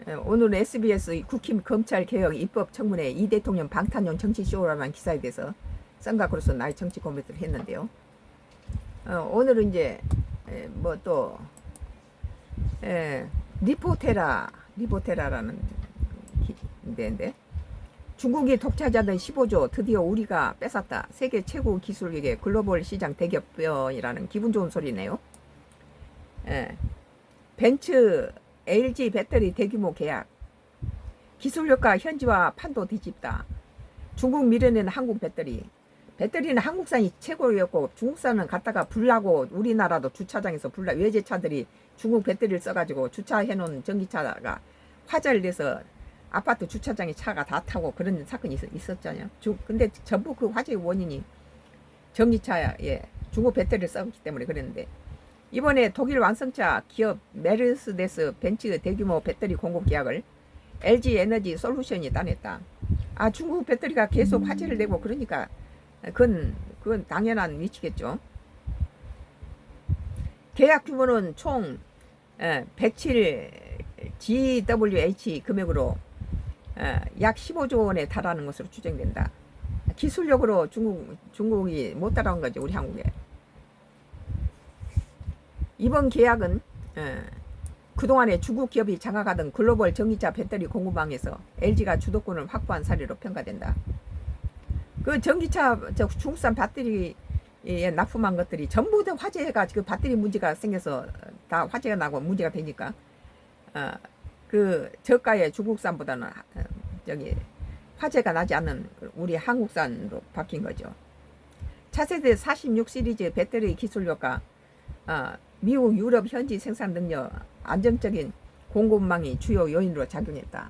오늘 SBS 국힘 검찰개혁 입법 청문회 이 대통령 방탄용 정치쇼라는 기사에 대해서 썬가크로서 나의 정치 코멘트를 했는데요. 오늘은 이제 뭐또 리포테라라는 데인데, 중국이 독차지하던 15조 드디어 우리가 뺏었다. 세계 최고 기술력의 글로벌 시장 대격변이라는 기분 좋은 소리네요. 벤츠 LG 배터리 대규모 계약, 기술력과 현지화 판도 뒤집다. 중국 밀어낸 한국 배터리는 한국산이 최고였고 중국산은 갖다가 불나고 우리나라도 주차장에서 외제차들이 중국 배터리를 써가지고 주차해놓은 전기차가 화재를 내서 아파트 주차장에 차가 다 타고 그런 사건이 있었잖아요. 근데 전부 그 화재의 원인이 전기차에 중국 배터리를 썼기 때문에 그랬는데, 이번에 독일 완성차 기업 메르세데스 벤츠 대규모 배터리 공급 계약을 LG 에너지 솔루션이 따냈다. 중국 배터리가 계속 화재를 내고 그러니까 그건 당연한 위치겠죠. 계약 규모는 총 107 GWH 금액으로 약 15조 원에 달하는 것으로 추정된다. 기술력으로 중국이 못 따라온 거죠, 우리 한국에. 이번 계약은 그동안에 중국 기업이 장악하던 글로벌 전기차 배터리 공급망에서 LG가 주도권을 확보한 사례로 평가된다. 그 전기차 중국산 배터리에 납품한 것들이 전부 다 화재가, 그 배터리 문제가 생겨서 다 화재가 나고 문제가 되니까 그 저가의 중국산보다는 화재가 나지 않는 우리 한국산으로 바뀐 거죠. 차세대 46 시리즈 배터리 기술력과 미국, 유럽 현지 생산 능력, 안정적인 공급망이 주요 요인으로 작용했다.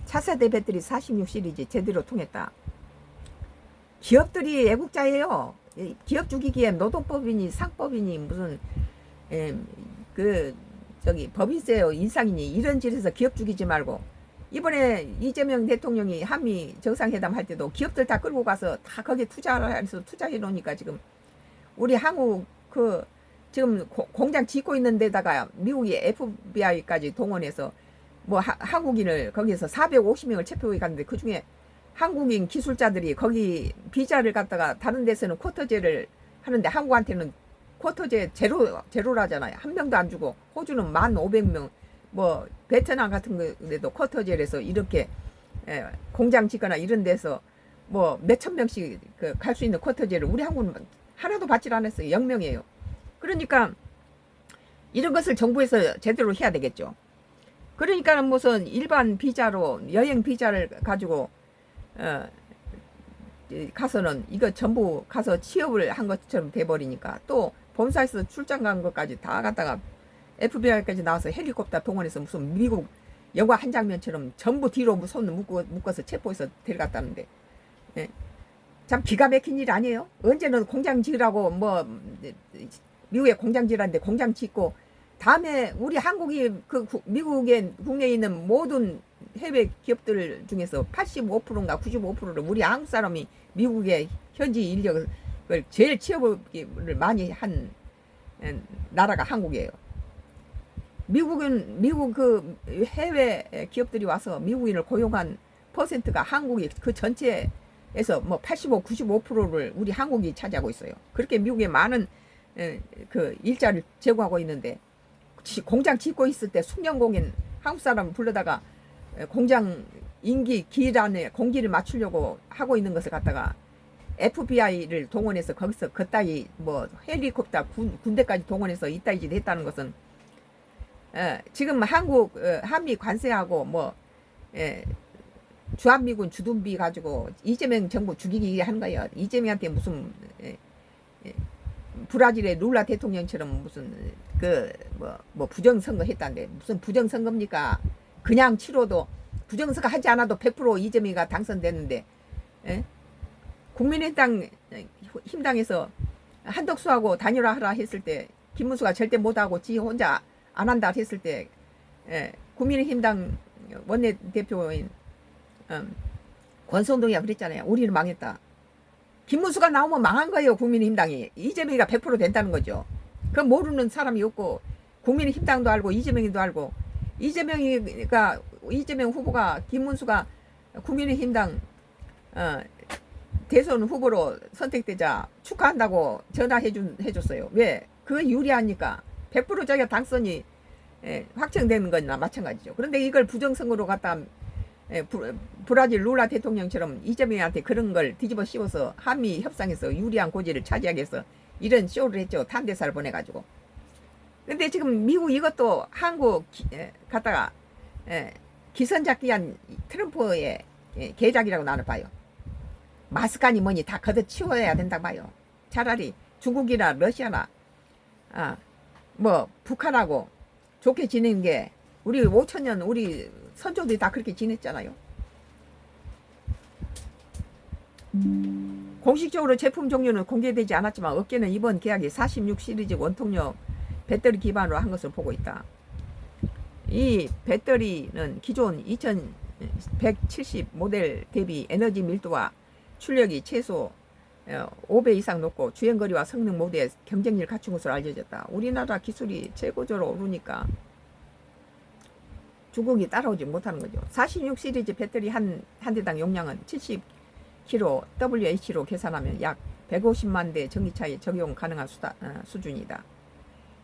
차세대 배터리 46 시리즈 제대로 통했다. 기업들이 애국자예요. 기업 죽이기에 노동법이니 상법이니 무슨 법인세 인상이니 이런 짓에서 기업 죽이지 말고, 이번에 이재명 대통령이 한미 정상회담 할 때도 기업들 다 끌고 가서 다 거기에 투자해 놓으니까 지금 우리 한국 지금 공장 짓고 있는 데다가 미국이 FBI까지 동원해서 뭐 한국인을 거기에서 450명을 체포해 갔는데, 그 중에 한국인 기술자들이 거기 비자를 갖다가 다른 데서는 쿼터제를 하는데 한국한테는 쿼터제 제로라잖아요. 한 명도 안 주고, 호주는 1,500명, 뭐 베트남 같은 데도 쿼터제를 해서 이렇게 공장 짓거나 이런 데서 뭐 몇천 명씩 갈 수 있는 쿼터제를 우리 한국은 하나도 받질 않았어요. 0명이에요. 그러니까 이런 것을 정부에서 제대로 해야 되겠죠. 그러니까 무슨 일반 비자로, 여행 비자를 가지고 가서는 이거 전부 가서 취업을 한 것처럼 돼버리니까, 또 본사에서 출장 간 것까지 다 갖다가 FBI까지 나와서 헬리콥터 동원해서 무슨 미국 영화 한 장면처럼 전부 뒤로 손 묶어서 체포해서 데려갔다는데, 참 기가 막힌 일 아니에요? 언제는 공장 지으라고 뭐 미국에 공장 지으라는데 공장 짓고, 다음에 우리 한국이 미국에 국내에 있는 모든 해외 기업들 중에서 85%인가 95%를 우리 한국 사람이 미국의 현지 인력을 제일 취업을 많이 한 나라가 한국이에요. 미국 해외 기업들이 와서 미국인을 고용한 퍼센트가 한국이 그 전체에서 뭐 85, 95%를 우리 한국이 차지하고 있어요. 그렇게 미국에 많은 일자리를 제공하고 있는데, 공장 짓고 있을 때 숙련공인 한국 사람 불러다가 공장 임기 기간에 공기를 맞추려고 하고 있는 것을 갖다가 FBI를 동원해서 거기서 그따위 뭐 헬리콥터 군대까지 동원해서 이따위 짓 했다는 것은 지금 한국 한미 관세하고 뭐 주한미군 주둔비 가지고 이재명 정부 죽이기 하는 거예요. 이재명한테 무슨 브라질의 룰라 대통령처럼 무슨 뭐 부정선거 했다는데, 무슨 부정선거입니까? 그냥 치러도 부정선거 하지 않아도 100% 이재명이가 당선됐는데, 국민의힘당에서 한덕수하고 단일화하라 했을 때 김문수가 절대 못하고 지 혼자 안 한다 했을 때 국민의힘당 원내대표인 권성동이가 그랬잖아요. 우리는 망했다. 김문수가 나오면 망한 거예요. 국민의힘당이. 이재명이가 100% 된다는 거죠. 그 모르는 사람이 없고, 국민의힘당도 알고 이재명이도 알고 이재명 후보가 김문수가 국민의힘당 대선 후보로 선택되자 축하한다고 해줬어요. 왜? 그거 유리하니까. 100% 자기가 당선이 확정되는 거나 마찬가지죠. 그런데 이걸 부정선거로 갖다 브라질 룰라 대통령처럼 이재명한테 그런 걸 뒤집어 씌워서 한미 협상에서 유리한 고지를 차지하기 위해서 이런 쇼를 했죠. 탄대사를 보내가지고. 근데 지금 미국 이것도 한국 갖다가 기선 잡기 위한 트럼프의 계작이라고 나는 봐요. 마스카니 뭐니 다 걷어치워야 된다고 봐요. 차라리 중국이나 러시아나 뭐 북한하고 좋게 지내는 게 우리 5천년 우리 선조들이 다 그렇게 지냈잖아요. 공식적으로 제품 종류는 공개되지 않았지만 업계는 이번 계약이 46 시리즈 원통력 배터리 기반으로 한 것을 보고 있다. 이 배터리는 기존 2170 모델 대비 에너지 밀도와 출력이 최소 5배 이상 높고 주행거리와 성능 모두에 경쟁력을 갖춘 것으로 알려졌다. 우리나라 기술이 최고조로 오르니까 중국이 따라오지 못하는 거죠. 46 시리즈 배터리 한 대당 용량은 70kg WH로 계산하면 약 150만 대 전기차에 적용 가능한 수준이다.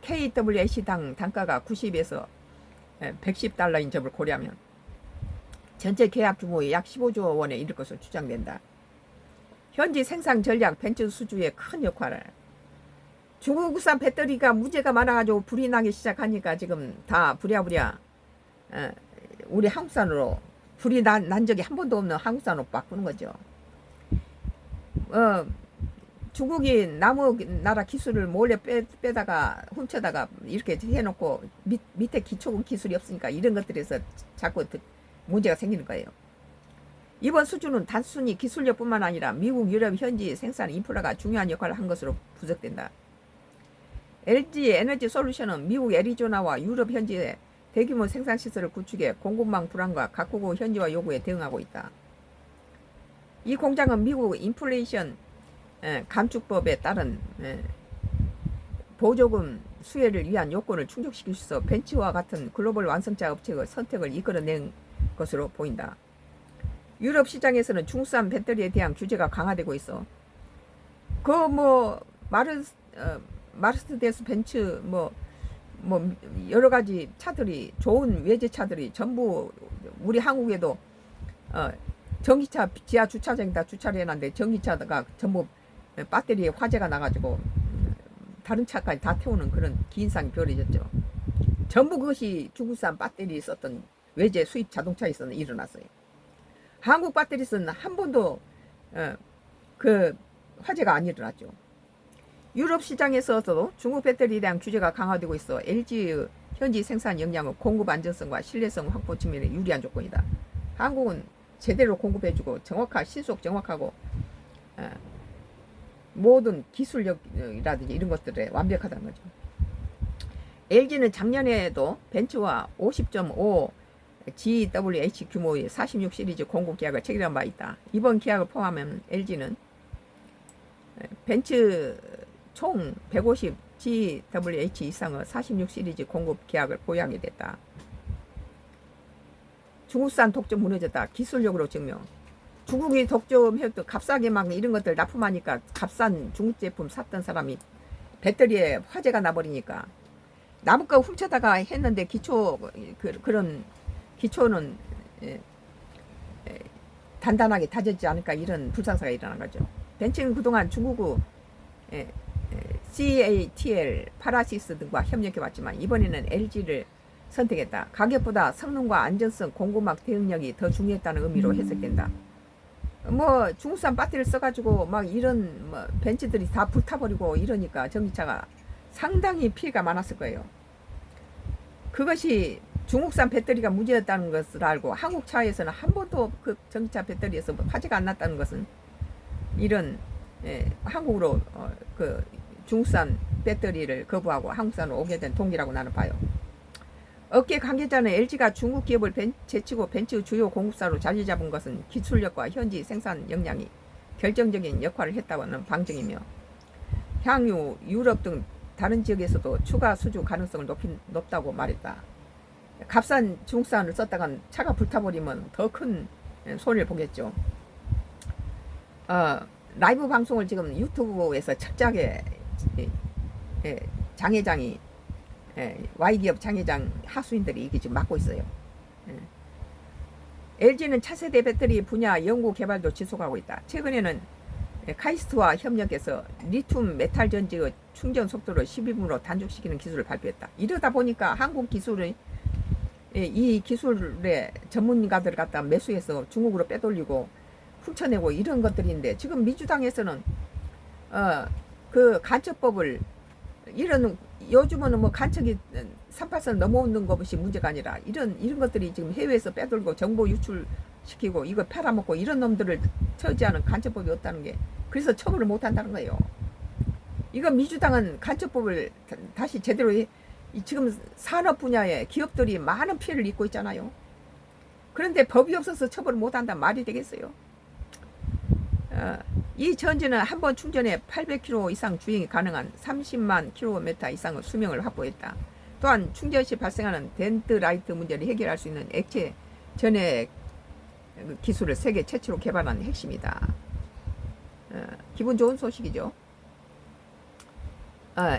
KWH당 단가가 90에서 110달러인 점을 고려하면 전체 계약 규모의 약 15조 원에 이를 것으로 추정된다. 현지 생산 전략 벤츠 수주의 큰 역할을 중국산 배터리가 문제가 많아가지고 불이 나기 시작하니까 지금 다 부랴부랴 우리 한국산으로 불이 난 적이 한 번도 없는 한국산으로 바꾸는 거죠. 중국이 나무 나라 기술을 몰래 빼다가 훔쳐다가 이렇게 해놓고 밑에 기초 기술이 없으니까 이런 것들에서 자꾸 문제가 생기는 거예요. 이번 수주는 단순히 기술력뿐만 아니라 미국, 유럽 현지 생산 인프라가 중요한 역할을 한 것으로 분석된다. LG 에너지 솔루션은 미국 애리조나와 유럽 현지에 대규모 생산 시설을 구축해 공급망 불안과 각국의 현지화 요구에 대응하고 있다. 이 공장은 미국 인플레이션 감축법에 따른 보조금 수혜를 위한 요건을 충족시킬 수 있어 벤츠와 같은 글로벌 완성차 업체의 선택을 이끌어낸 것으로 보인다. 유럽 시장에서는 중국산 배터리에 대한 규제가 강화되고 있어. 마르스데스 벤츠 뭐 여러 가지 차들이 좋은 외제차들이 전부 우리 한국에도 전기차 지하 주차장에다 주차를 해놨는데 전기차가 전부 배터리에 화재가 나가지고 다른 차까지 다 태우는 그런 기인상이 벌어졌죠. 전부 그것이 중국산 배터리 썼던 외제 수입 자동차에서 일어났어요. 한국 배터리는 한 번도 그 화재가 안 일어났죠. 유럽 시장에서도 중국 배터리에 대한 규제가 강화되고 있어 LG의 현지 생산 역량은 공급 안전성과 신뢰성 확보 측면에 유리한 조건이다. 한국은 제대로 공급해주고 신속 정확하고 모든 기술력이라든지 이런 것들에 완벽하다는 거죠. LG는 작년에도 벤츠와 50.5 GWH 규모의 46 시리즈 공급 계약을 체결한 바 있다. 이번 계약을 포함하면 LG는 벤츠 총 150 GWH 이상의 46 시리즈 공급 계약을 보유하게 됐다. 중국산 독점 무너졌다. 기술력으로 증명. 중국이 독점해도 값싸게 막 이런 것들 납품하니까 값싼 중국 제품 샀던 사람이 배터리에 화재가 나버리니까 남의 거 훔쳐다가 했는데 그런 기초는 단단하게 다졌지 않을까 이런 불상사가 일어난 거죠. 벤츠는 그동안 중국의 CATL, 파라시스 등과 협력해왔지만 이번에는 LG를 선택했다. 가격보다 성능과 안전성, 공급망 대응력이 더 중요했다는 의미로 해석된다. 뭐 중국산 배터리를 써가지고 막 이런 벤츠들이 다 불타버리고 이러니까 전기차가 상당히 피해가 많았을 거예요. 그것이 중국산 배터리가 문제였다는 것을 알고 한국 차에서는 한 번도 그 전기차 배터리에서 화재가 안 났다는 것은 이런 한국으로 그 중국산 배터리를 거부하고 한국산으로 오게 된 동기라고 나는 봐요. 업계 관계자는 LG가 중국 기업을 제치고 벤츠 주요 공급사로 자리 잡은 것은 기술력과 현지 생산 역량이 결정적인 역할을 했다는 방증이며 향후 유럽 등 다른 지역에서도 추가 수주 가능성을 높다고 말했다. 값싼 중국산을 썼다가 차가 불타버리면 더 큰 손해를 보겠죠. 라이브 방송을 지금 유튜브에서 철저하게 장회장이 Y기업 장회장 하수인들이 이게 지금 맡고 있어요. LG는 차세대 배터리 분야 연구 개발도 지속하고 있다. 최근에는 카이스트와 협력해서 리튬 메탈 전지의 충전 속도를 12분으로 단축시키는 기술을 발표했다. 이러다 보니까 한국 기술의 이 기술의 전문가들을 갖다 매수해서 중국으로 빼돌리고 훔쳐내고 이런 것들인데, 지금 민주당에서는 그 간첩법을 이런, 요즘은 뭐 간척이 38선 넘어오는 것이 문제가 아니라 이런 것들이 지금 해외에서 빼돌고 정보 유출시키고 이거 팔아먹고 이런 놈들을 처지하는 간첩법이 없다는 게, 그래서 처벌을 못한다는 거예요. 이거 민주당은 간첩법을 다시 제대로 지금 산업 분야에 기업들이 많은 피해를 입고 있잖아요. 그런데 법이 없어서 처벌을 못한다는 말이 되겠어요? 이 전지는 한 번 충전에 800km 이상 주행이 가능한 30만 km 이상의 수명을 확보했다. 또한 충전 시 발생하는 덴드라이트 문제를 해결할 수 있는 액체 전해 기술을 세계 최초로 개발한 핵심이다. 기분 좋은 소식이죠.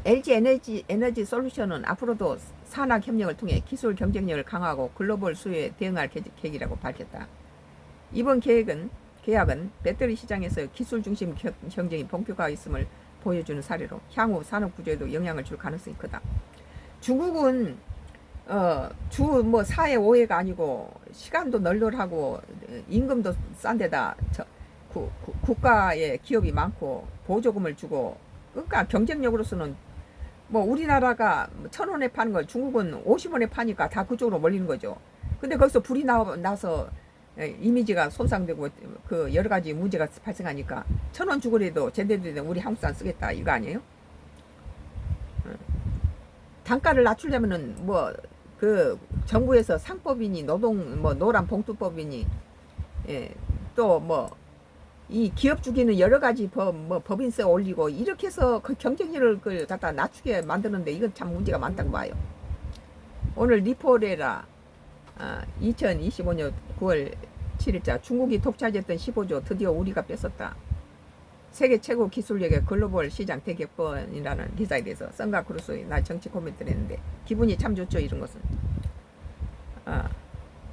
LG 에너지 솔루션은 앞으로도 산학 협력을 통해 기술 경쟁력을 강화하고 글로벌 수요에 대응할 계획이라고 밝혔다. 이번 계약은 배터리 시장에서 기술 중심 경쟁이 본격화했음을 보여주는 사례로 향후 산업 구조에도 영향을 줄 가능성이 크다. 중국은 주 뭐 4회 5회가 아니고 시간도 널널하고 임금도 싼 데다 국가의 기업이 많고 보조금을 주고, 그러니까 경쟁력으로서는 뭐 우리나라가 1,000원에 파는 걸 중국은 50원에 파니까 다 그쪽으로 몰리는 거죠. 근데 거기서 불이 나서 이미지가 손상되고 그 여러 가지 문제가 발생하니까 1,000원 주고라도 제대로 된 우리 한국산 쓰겠다 이거 아니에요? 단가를 낮추려면은 뭐 그 정부에서 상법이니 노란 봉투법이니 또 뭐 이 기업 주기는 여러 가지 법인세 올리고 이렇게 해서 그 경쟁력을 갖다 낮추게 만드는데 이건 참 문제가 많다고 봐요. 오늘 리포레라 2025년 9월 7일자 중국이 독차지했던 15조 드디어 우리가 뺏었다. 세계 최고 기술력의 글로벌 시장 대격변이라는 기사에 대해서 썬가 크루소의 나 정치 코멘트를 했는데 기분이 참 좋죠. 이런 것은